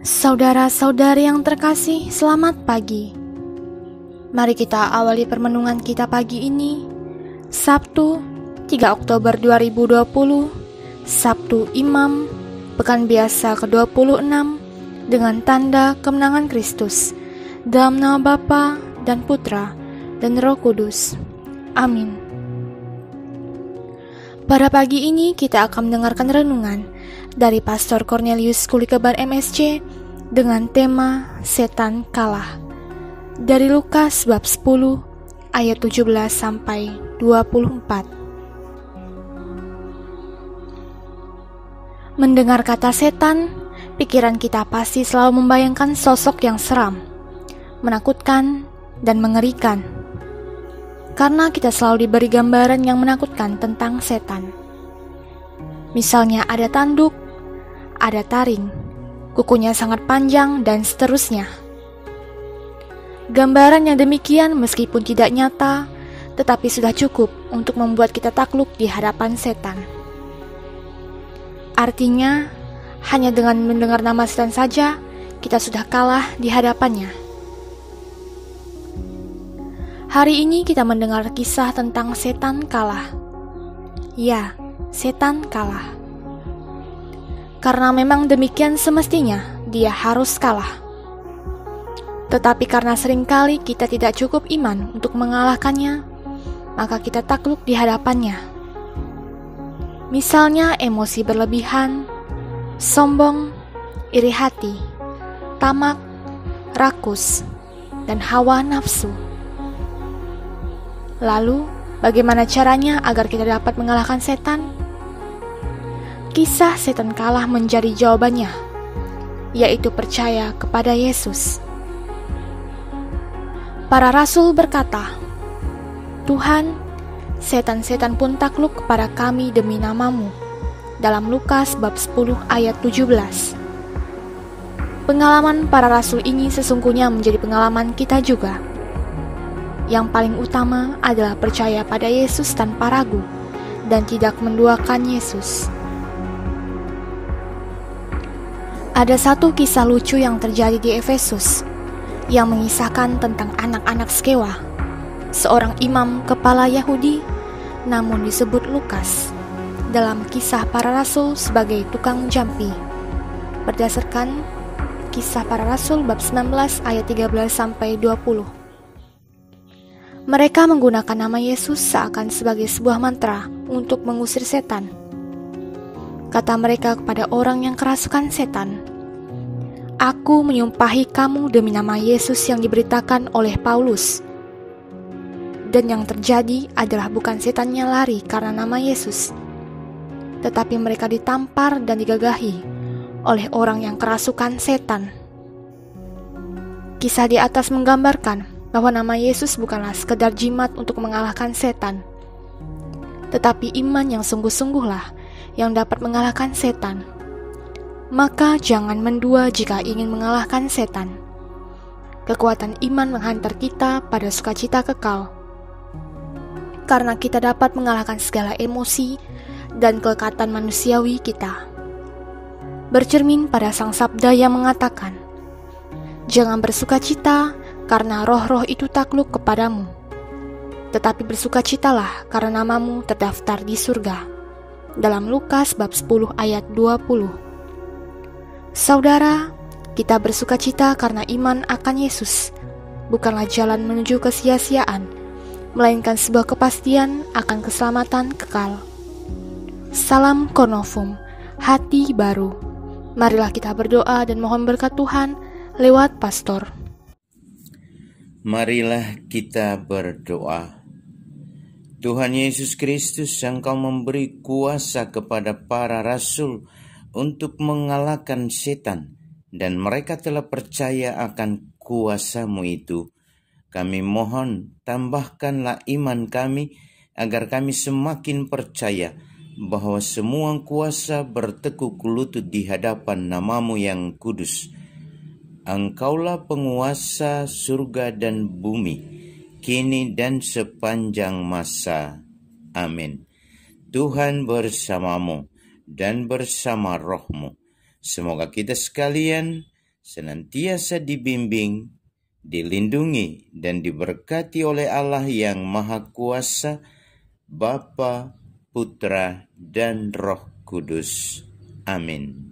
Saudara-saudari yang terkasih, selamat pagi. Mari kita awali permenungan kita pagi ini, Sabtu 3 Oktober 2020, Sabtu Imam, Pekan Biasa ke-26, dengan tanda kemenangan Kristus, dalam nama Bapa dan Putra dan Roh Kudus. Amin. Pada pagi ini kita akan mendengarkan renungan dari Pastor Cornelius Kulikeban MSC dengan tema Setan Kalah, dari Lukas bab 10 ayat 17 sampai 24. Mendengar kata setan, pikiran kita pasti selalu membayangkan sosok yang seram, menakutkan, dan mengerikan. Karena kita selalu diberi gambaran yang menakutkan tentang setan. Misalnya ada tanduk, ada taring, kukunya sangat panjang, dan seterusnya. Gambaran yang demikian meskipun tidak nyata, tetapi sudah cukup untuk membuat kita takluk di hadapan setan. Artinya, hanya dengan mendengar nama setan saja, kita sudah kalah di hadapannya. Hari ini kita mendengar kisah tentang setan kalah. Ya, setan kalah. Karena memang demikian semestinya, dia harus kalah. Tetapi karena seringkali kita tidak cukup iman untuk mengalahkannya, maka kita takluk di hadapannya. Misalnya emosi berlebihan, sombong, iri hati, tamak, rakus, dan hawa nafsu. Lalu, bagaimana caranya agar kita dapat mengalahkan setan? Kisah setan kalah menjadi jawabannya, yaitu percaya kepada Yesus. Para rasul berkata, "Tuhan, setan-setan pun takluk kepada kami demi nama-Mu." Dalam Lukas bab 10 ayat 17. Pengalaman para rasul ini sesungguhnya menjadi pengalaman kita juga. Yang paling utama adalah percaya pada Yesus tanpa ragu dan tidak menduakan Yesus. Ada satu kisah lucu yang terjadi di Efesus yang mengisahkan tentang anak-anak Skewa, seorang imam kepala Yahudi, namun disebut Lukas dalam Kisah Para Rasul sebagai tukang jampi, berdasarkan Kisah Para Rasul bab 19 ayat 13 sampai 20. Mereka menggunakan nama Yesus seakan sebagai sebuah mantra untuk mengusir setan. Kata mereka kepada orang yang kerasukan setan, "Aku menyumpahi kamu demi nama Yesus yang diberitakan oleh Paulus." Dan yang terjadi adalah bukan setannya lari karena nama Yesus, tetapi mereka ditampar dan digagahi oleh orang yang kerasukan setan. Kisah di atas menggambarkan bahwa nama Yesus bukanlah sekedar jimat untuk mengalahkan setan, tetapi iman yang sungguh-sungguhlah yang dapat mengalahkan setan. Maka jangan mendua jika ingin mengalahkan setan. Kekuatan iman menghantar kita pada sukacita kekal, karena kita dapat mengalahkan segala emosi dan kelekatan manusiawi kita. Bercermin pada Sang Sabda yang mengatakan, "Jangan bersukacita karena roh-roh itu takluk kepadamu, tetapi bersukacitalah karena namamu terdaftar di surga." Dalam Lukas bab 10 ayat 20. Saudara, kita bersukacita karena iman akan Yesus bukanlah jalan menuju kesia-siaan, melainkan sebuah kepastian akan keselamatan kekal. Salam Konofum, hati baru. Marilah kita berdoa dan mohon berkat Tuhan lewat pastor. Marilah kita berdoa. Tuhan Yesus Kristus, Engkau memberi kuasa kepada para rasul untuk mengalahkan setan, dan mereka telah percaya akan kuasa-Mu itu. Kami mohon, tambahkanlah iman kami, agar kami semakin percaya bahwa semua kuasa bertekuk lutut di hadapan nama-Mu yang kudus. Engkaulah penguasa surga dan bumi, kini dan sepanjang masa. Amin. Tuhan bersamamu dan bersama rohmu. Semoga kita sekalian senantiasa dibimbing, dilindungi, dan diberkati oleh Allah yang Maha Kuasa, Bapa, Putra, dan Roh Kudus. Amin.